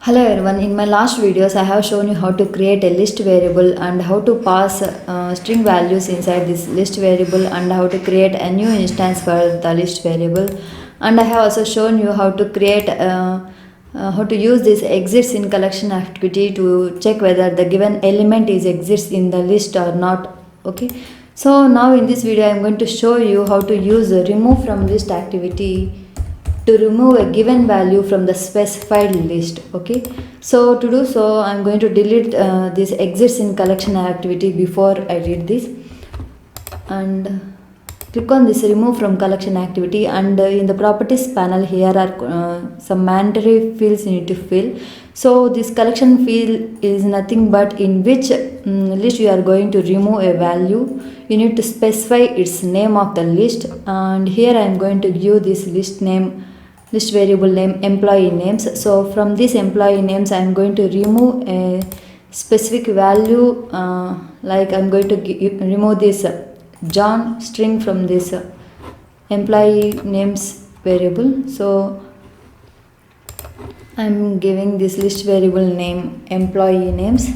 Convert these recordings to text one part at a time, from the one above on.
Hello everyone, in my last videos I have shown you how to create a list variable and how to pass string values inside this list variable and how to create a new instance for the list variable, and I have also shown you how to create how to use this exists in collection activity to check whether the given element is exists in the list or not. Okay, so now in this video I am going to show you how to use remove from list activity to remove a given value from the specified list. Okay, so to do so I'm going to delete this exists in collection activity before I read this, and click on this remove from collection activity, and in the properties panel here are some mandatory fields you need to fill. So this collection field is nothing but in which list you are going to remove a value. You need to specify its name of the list, and here I am going to give this list variable name employee names. So from this employee names I am going to remove a specific value, like I am going to remove this John string from this employee names variable. So I am giving this list variable name employee names,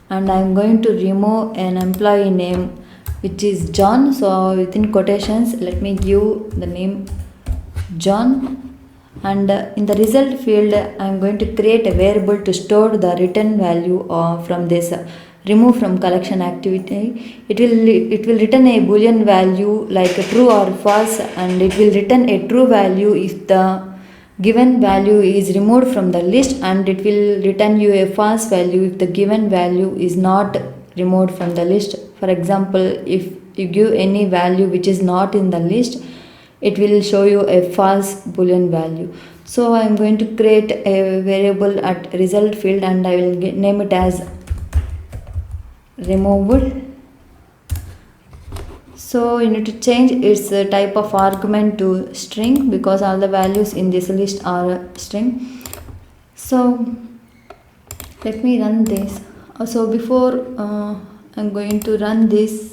and I am going to remove an employee name which is John. So within quotations let me give the name John, and in the result field I am going to create a variable to store the return value from this remove from collection activity. It will return a boolean value like a true or false, and it will return a true value if the given value is removed from the list, and it will return you a false value if the given value is not removed from the list. For example, if you give any value which is not in the list, it will show you a false boolean value. So I am going to create a variable at result field, and I will name it as removed. So you need to change its type of argument to string because all the values in this list are string. So let me run this. So before I'm going to run this,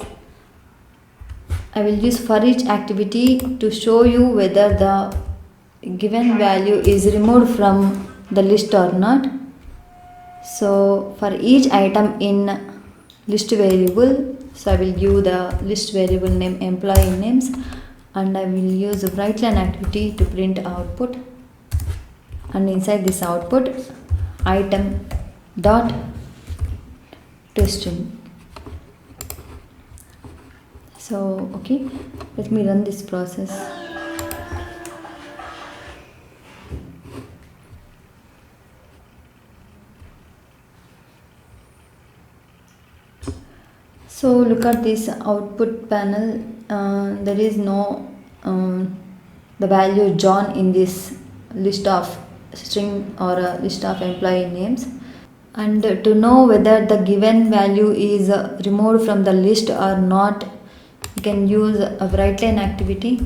I will use for each activity to show you whether the given value is removed from the list or not. So for each item in list variable, so I will give the list variable name employee names, and I will use a write line activity to print output, and inside this output item dot to string. So okay, let me run this process. So look at this output panel. There is no the value John in this list of string or a list of employee names. And to know whether the given value is removed from the list or not, you can use a write line activity,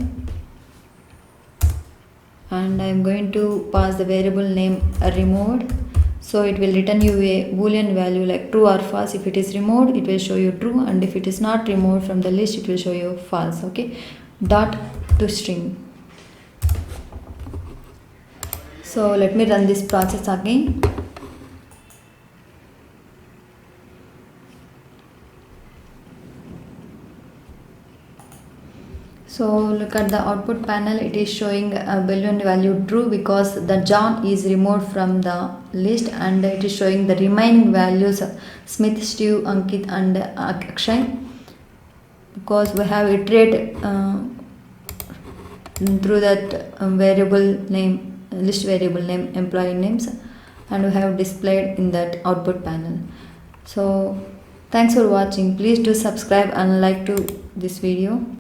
and I am going to pass the variable name removed. So it will return you a boolean value like true or false. If it is removed, it will show you true, and if it is not removed from the list, it will show you false. Okay, dot to string. So let me run this process again. So look at the output panel. It is showing a boolean value true because the John is removed from the list, and it is showing the remaining values Smith, Steve, Ankit and Akshay, because we have iterated through that variable name, list variable name employee names, and we have displayed in that output panel. So thanks for watching. Please do subscribe and like to this video.